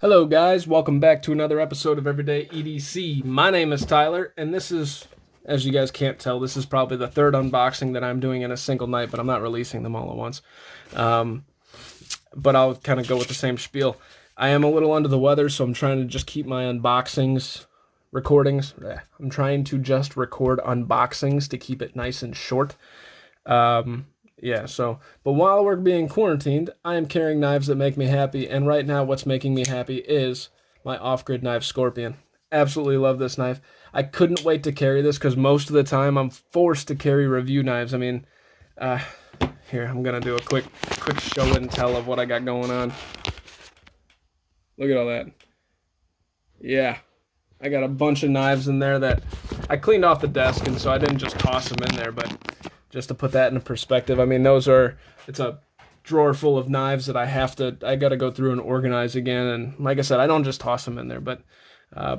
Hello guys, welcome back to another episode of Everyday EDC. My name is Tyler, and this is, as you guys can't tell, this is probably the third unboxing that I'm doing in a single night, but I'm not releasing them all at once. But I'll kind of go with the same spiel. I am a little under the weather, so I'm trying to just keep my recordings. I'm trying to just record unboxings to keep it nice and short. But while we're being quarantined, I am carrying knives that make me happy, and right now what's making me happy is my off-grid knife Scorpion. Absolutely love this knife. I couldn't wait to carry this because most of the time I'm forced to carry review knives. Here, I'm gonna do a quick show and tell of what I got going on. Look at all that. Yeah, I got a bunch of knives in there that I cleaned off the desk, and so I didn't just toss them in there, but just to put that in perspective, it's a drawer full of knives that I gotta go through and organize again. And like I said, I don't just toss them in there, but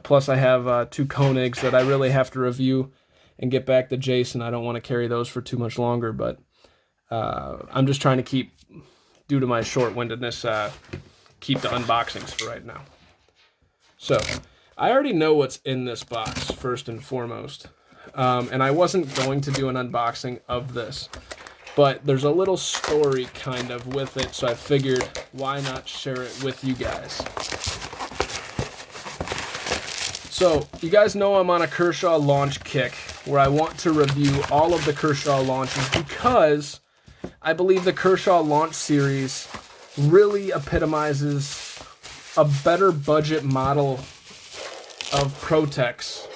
plus I have two Koenigs that I really have to review and get back to Jason. I don't want to carry those for too much longer, but I'm just trying to keep, due to my short-windedness, keep the unboxings for right now. So, I already know what's in this box, first and foremost. And I wasn't going to do an unboxing of this, but there's a little story kind of with it, so I figured why not share it with you guys. So, you guys know I'm on a Kershaw Launch kick, where I want to review all of the Kershaw launches because I believe the Kershaw Launch series really epitomizes a better budget model of Protex,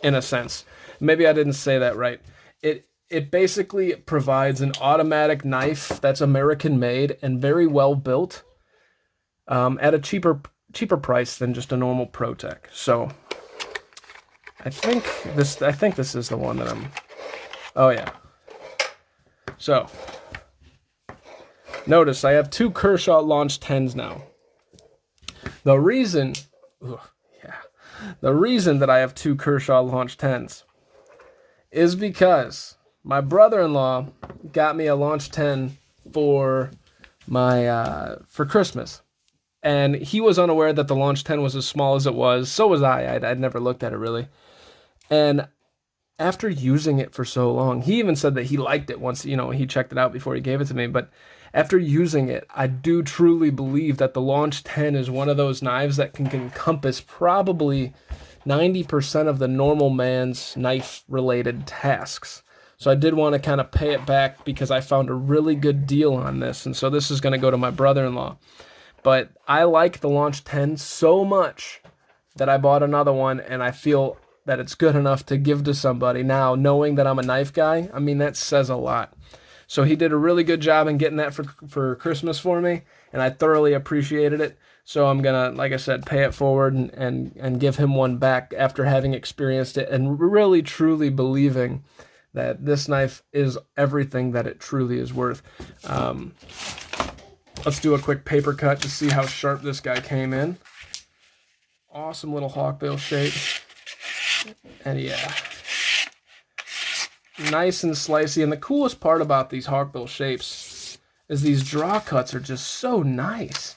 in a sense. Maybe I didn't say that right. It basically provides an automatic knife that's American made and very well built, at a cheaper price than just a normal Protec. So I think this is the one that I'm. Oh yeah. So notice I have two Kershaw Launch 10s now. The reason that I have two Kershaw Launch 10s is because my brother-in-law got me a Launch 10 for Christmas. And he was unaware that the Launch 10 was as small as it was. So was I. I'd never looked at it really. And after using it for so long, he even said that he liked it once, he checked it out before he gave it to me. But after using it, I do truly believe that the Launch 10 is one of those knives that can encompass probably 90% of the normal man's knife-related tasks. So I did want to kind of pay it back because I found a really good deal on this. And so this is going to go to my brother-in-law. But I like the Launch 10 so much that I bought another one, and I feel that it's good enough to give to somebody. Now, knowing that I'm a knife guy, that says a lot. So he did a really good job in getting that for Christmas for me, and I thoroughly appreciated it. So I'm gonna, like I said, pay it forward and give him one back after having experienced it and really truly believing that this knife is everything that it truly is worth. Let's do a quick paper cut to see how sharp this guy came in. Awesome little hawkbill shape. And yeah, nice and slicey. And the coolest part about these hawkbill shapes is these draw cuts are just so nice.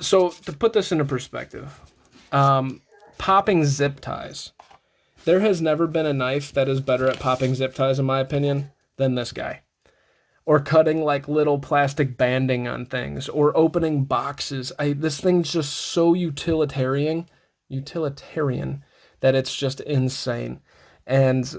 So to put this into perspective, popping zip ties. There has never been a knife that is better at popping zip ties, in my opinion, than this guy. Or cutting like little plastic banding on things, or opening boxes. This thing's just so utilitarian that it's just insane. And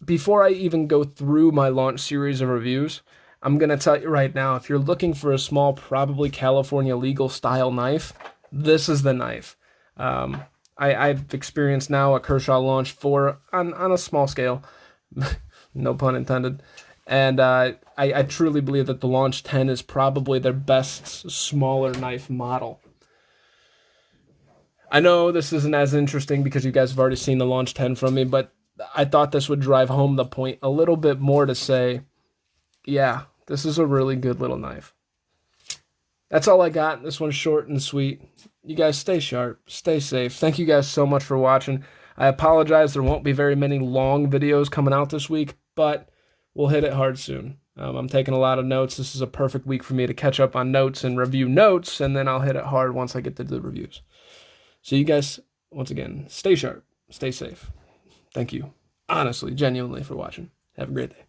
before I even go through my Launch series of reviews, I'm going to tell you right now, if you're looking for a small, probably California legal style knife, this is the knife. I've experienced now a Kershaw Launch 4 on a small scale, no pun intended. And I truly believe that the Launch 10 is probably their best smaller knife model. I know this isn't as interesting because you guys have already seen the Launch 10 from me, but I thought this would drive home the point a little bit more to say, yeah, this is a really good little knife. That's all I got. This one's short and sweet. You guys stay sharp, stay safe. Thank you guys so much for watching. I apologize there won't be very many long videos coming out this week, but we'll hit it hard soon. I'm taking a lot of notes. This is a perfect week for me to catch up on notes and review notes, and then I'll hit it hard once I get to the reviews. So you guys, once again, stay sharp, stay safe. Thank you, honestly, genuinely, for watching. Have a great day.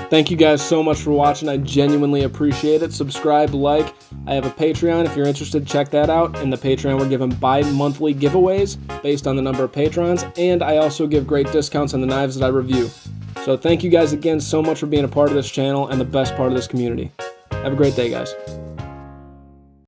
Thank you guys so much for watching. I genuinely appreciate it. Subscribe, like. I have a Patreon. If you're interested, check that out. In the Patreon, we're giving bi-monthly giveaways based on the number of patrons, and I also give great discounts on the knives that I review. So thank you guys again so much for being a part of this channel and the best part of this community. Have a great day, guys.